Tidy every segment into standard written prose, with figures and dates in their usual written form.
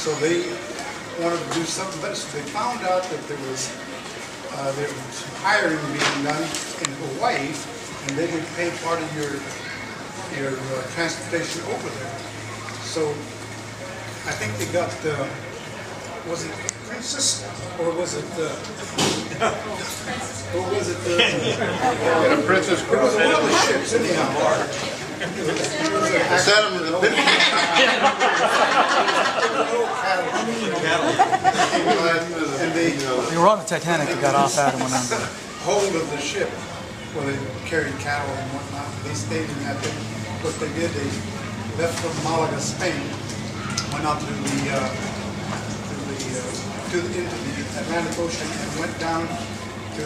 So they wanted to do something better. So they found out that there was some hiring being done in Hawaii, and they would pay part of your transportation over there. So I think they got was it Princess or was it or was it a Princess it was one of the ships anyhow. And they were on the Titanic that got off at and went under. Hold of the ship where they carried cattle and whatnot. They stayed in that thing. What they did, they left from Malaga, Spain, went out to into the Atlantic Ocean and went down to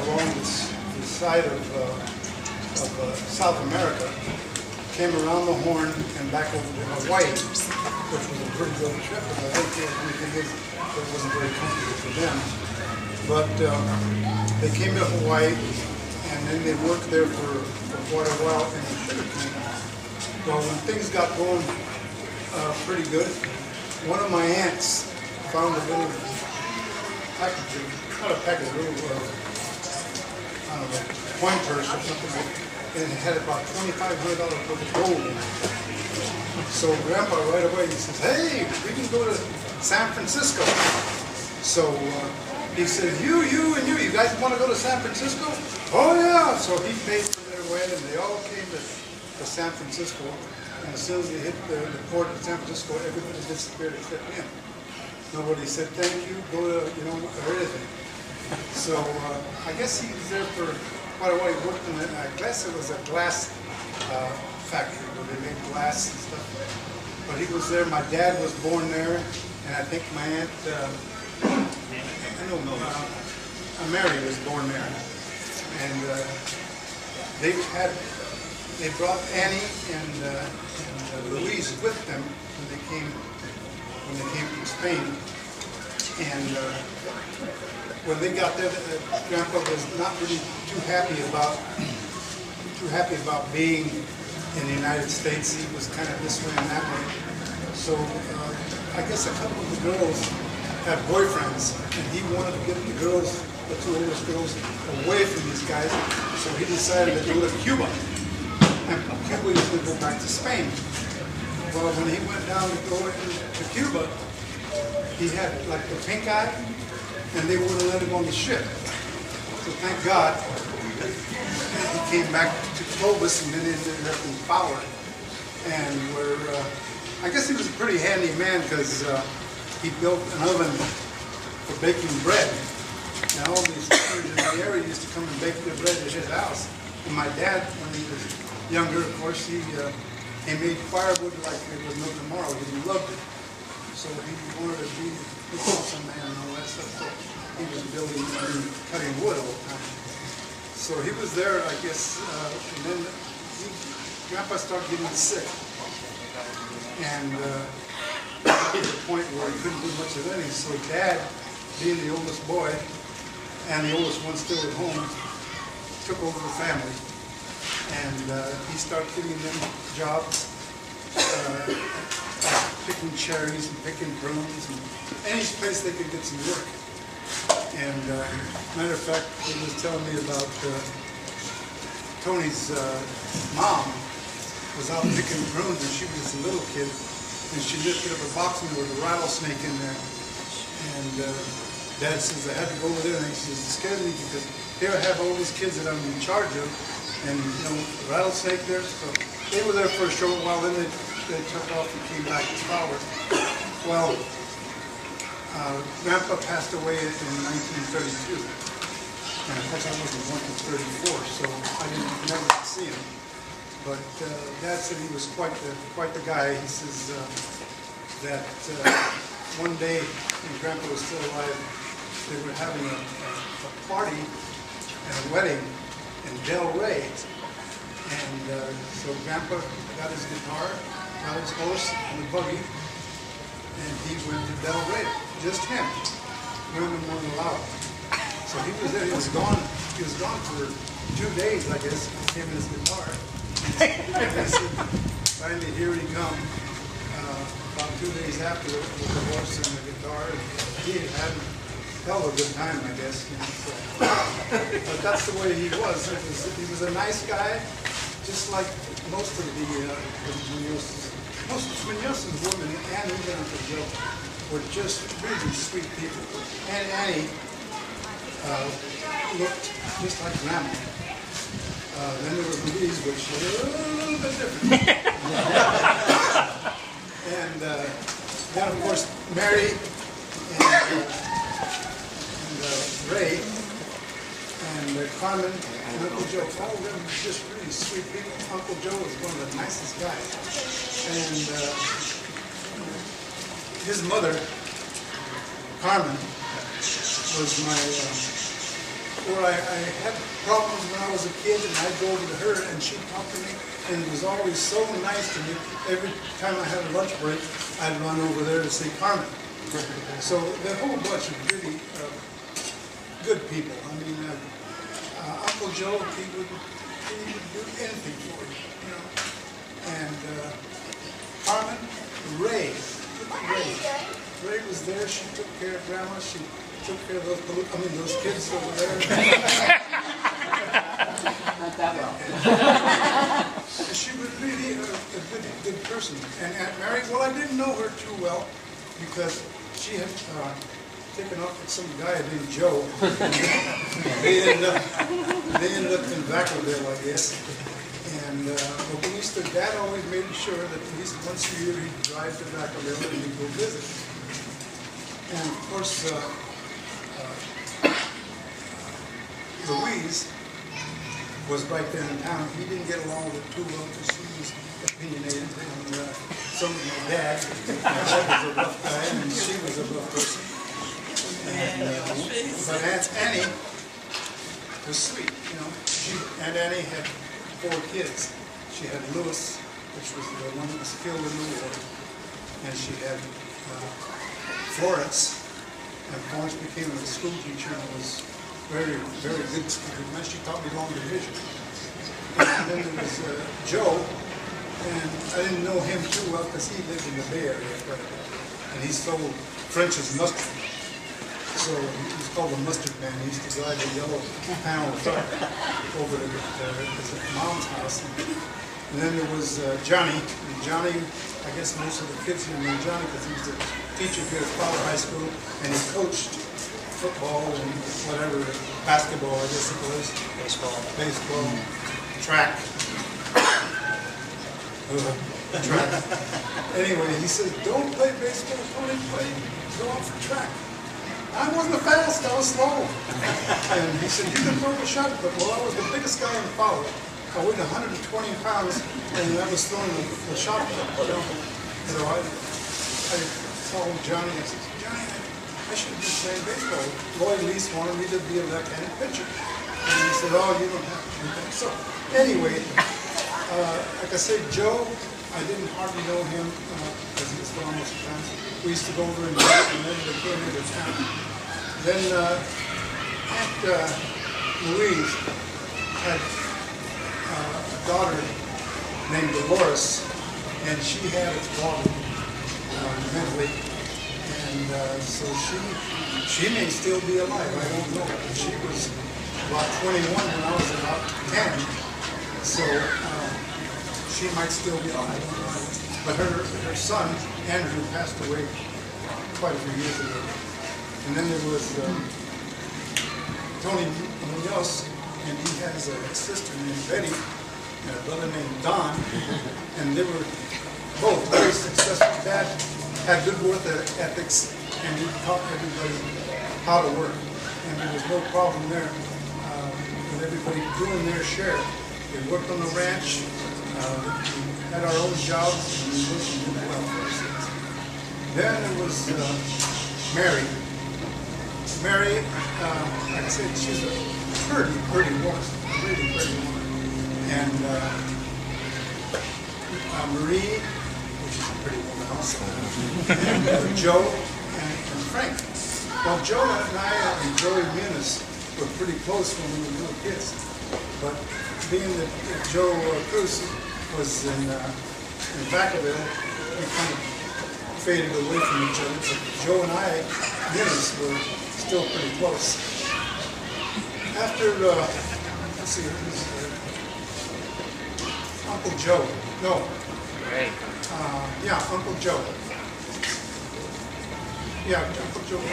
along the side of South America, came around the Horn and back over to Hawaii, which was a pretty good trip. But I think the only thing is it wasn't very comfortable for them. But they came to Hawaii, and then they worked there for quite a while in the sugar cane. Well, when things got going pretty good, one of my aunts found a little package, not a package, a little, I don't know, coin purse or something, and it had about $2,500 worth of gold in it. So Grandpa right away, he says, hey, we can go to San Francisco. So he says, you guys want to go to San Francisco? Oh yeah! So he paid for their way, and they all came to San Francisco. And as soon as they hit the port of San Francisco, everybody disappeared except him. Nobody said thank you, go to, or anything. So I guess he was there for quite a while. He worked in I guess it was a glass factory where they made glass and stuff. But he was there. My dad was born there, and I think my aunt, Mary was born there. And they brought Annie and Louise with them when they came from Spain. And when they got there, Grandpa was not really too happy about being in the United States. He was kind of this way and that way. So I guess a couple of the girls had boyfriends, and he wanted to get the girls, the two oldest girls, away from these guys. So he decided to go to Cuba. And Cuba was going to go back to Spain. Well, when he went down to go to Cuba, he had like the pink eye, and they wouldn't let him on the ship. So thank God, he came back to Clovis and then ended up in Power. And I guess he was a pretty handy man because he built an oven for baking bread. Now all these foreigners in the area used to come and bake their bread at his house. And my dad, when he was younger, of course, he made firewood like it was no tomorrow. He loved it. So he wanted to be an awesome man and all that stuff. So he was cutting wood all the time. So he was there, I guess, and then Grandpa started getting sick. And got to the point where he couldn't do much of anything. So Dad, being the oldest boy, and the oldest one still at home, took over the family. And he started giving them jobs, picking cherries and picking prunes, and any place they could get some work. And matter of fact, he was telling me about Tony's mom was out picking prunes, and she was a little kid, and she lifted up a box and there was a rattlesnake in there. And Dad says, I had to go over there, and he says, it scared me because here I have all these kids that I'm in charge of, and rattlesnake there. So they were there for a short while, then they took off and came back to Power. Well, Grandpa passed away in 1932, and of course I wasn't born until 34, so I didn't never see him. But Dad said he was quite the guy. He says that one day when Grandpa was still alive, they were having a party and a wedding in Del Rey. And so Grandpa got his guitar, got his horse and the buggy, and he went to Del Rey. Just him. Women weren't allowed. So he was there. He was gone for 2 days, I guess, him and his guitar. And finally, here he come about 2 days after with the horse and the guitar. And he had a hell of a good time, I guess. You know, so. But that's the way he was. He was a nice guy, just like most of the Munoz's. Most of Munoz's women and even Uncle Joe were just really sweet people. And Annie looked just like Grandma. Then there was Louise, which was a little bit different. And then, of course, Mary and Ray and Carmen and Uncle Joe, all of them were just really sweet people. Uncle Joe was one of the nicest guys. And his mother, Carmen, was my... where I had problems when I was a kid, and I'd go over to her, and she'd talk to me, and it was always so nice to me. Every time I had a lunch break, I'd run over there to see Carmen. So the whole bunch of really good people. I mean, Uncle Joe, he would do anything for you know. And Carmen, Ray was there. She took care of Grandma. She took care of those kids over there. Not that well. She was really a good person. And Aunt Mary, well, I didn't know her too well because she had taken off with some guy named Joe. They ended up in Vacaville, I guess. And but Dad always made sure that at least once a year he'd drive to Vacaville and he'd go visit. And of course, Louise was right there in town. He didn't get along with her too well because she was opinionated, and so was my dad. My dad was a rough guy, and she was a rough person. But Aunt Annie was sweet, you know. Aunt Annie had 4 kids. She had Louis, which was the one that was killed in the war, and she had Florence, and Florence became a school teacher and was very, very good student. She taught me long division. And then there was Joe, and I didn't know him too well because he lived in the Bay Area quite a bit. And he sold French's mustard. So he was called the mustard man. He used to drive a yellow panel truck over to his mom's house. And then there was Johnny. And Johnny, I guess most of the kids here knew Johnny because he was a teacher here at Fowler High School, and he coached football and whatever, basketball, I guess it was. Baseball, track. Track. Anyway, he said, don't play baseball, don't play, go out for track. I wasn't fast, I was slow. And he said, you can throw a shot, but well, I was the biggest guy in Fowler. I weighed 120 pounds, and I was throwing the shot. You know? So I told Johnny, I said, Johnny, I should have been playing baseball. Lloyd Lease wanted me to be a left-handed pitcher. And he said, oh, you don't have to do that. So anyway, like I said, Joe, I didn't hardly know him because he was gone most of the time. We used to go over and visit, and then they came into town. Then Aunt Louise had a daughter named Dolores, and she had a problem mentally. And so she may still be alive, I don't know. She was about 21 when I was about 10, so she might still be alive, I don't know. But her son, Andrew, passed away quite a few years ago. And then there was Tony Munoz, and he has a sister named Betty and a brother named Don, and they were both very successful. Dad had good work ethics, and he taught everybody how to work, and there was no problem there with everybody doing their share. They worked on the ranch, had our own jobs, and we worked and did well for ourselves. Then there was Mary. Mary, like I said, she's a pretty woman, really pretty woman. And Marie, which is a pretty woman also, and Joe and Frank. Well, Joe and I and Joey Munoz were pretty close when we were little kids. But being that Joe Cruz was in Vacaville, we kind of faded away from each other, but Joe and I, Munoz, were still pretty close. After, let's see, who's Uncle Joe. No. Ray. Yeah, Uncle Joe. Yeah, Uncle Joe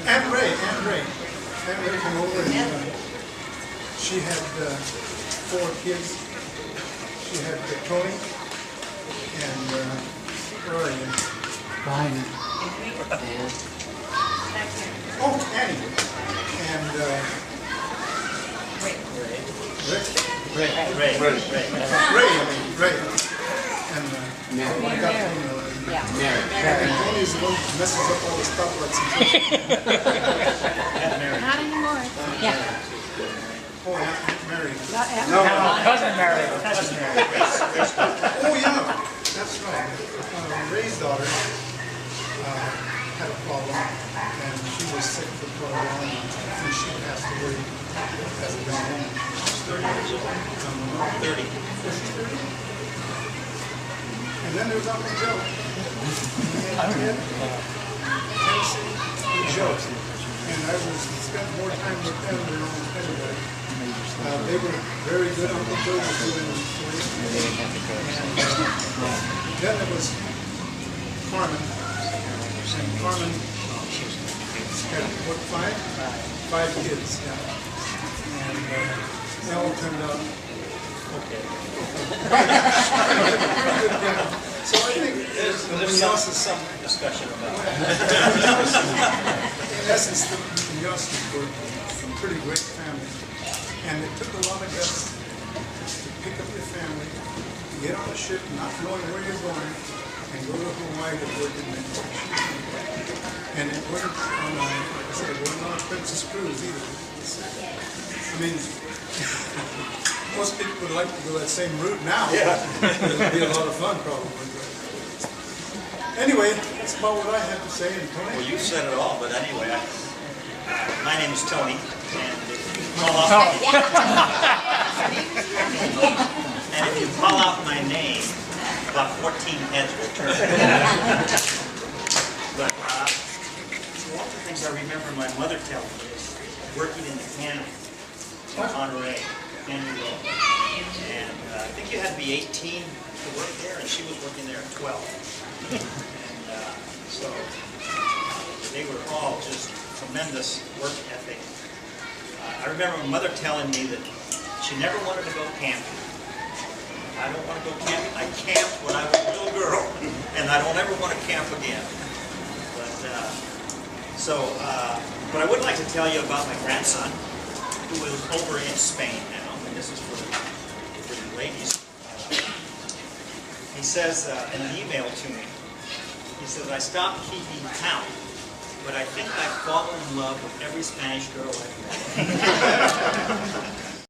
and Ray. Ray came over and she had 4 kids. She had Tony and where are you? Behind me. Oh, Annie. And Rick. Ray. And Mary. I got Mary. and Tony's the one who messes up all the stoplights. Not anymore. Yeah. Oh, Aunt Mary. No, cousin Mary. Cousin Mary. Oh, yeah, that's right. Ray's daughter had a problem, and she was sick for quite a while, and she passed away as a young woman. 30 years old. 30. And then there was Uncle Joe. Tennessee and Joe. And I spent more time with them than almost anybody. They were very good. Uncle Joe was doing it. And then there was Carmen. And Carmen had, what, 5 kids, yeah. And they all turned out okay. So I think There's some discussion about that. in essence, the Munozes were a pretty great family. And it took a lot of guts to pick up your family, to get on a ship not knowing where you're going, and go to Hawaii to work in the and it wasn't on a, like I said, it wasn't on a Princess Cruise either. I mean, most people would like to go that same route now. Yeah. It would be a lot of fun, probably. Anyway, that's about what I have to say. And Tony? Well, you said it all, but anyway, my name is Tony, and if you call out, and if you call out my name, about 14 heads will turn. But one of the things I remember my mother telling me is working in the cannery in Monterey, Cannery Road, and I think you had to be 18 to work there, and she was working there at 12. And so they were all just tremendous work ethic. I remember my mother telling me that she never wanted to go camping. I don't want to go camping. I camped when I was a little girl, and I don't ever want to camp again. But I would like to tell you about my grandson, who is over in Spain now, and this is for the ladies. He says in an email to me, he says, I stopped keeping count, but I think I've fallen in love with every Spanish girl I've met.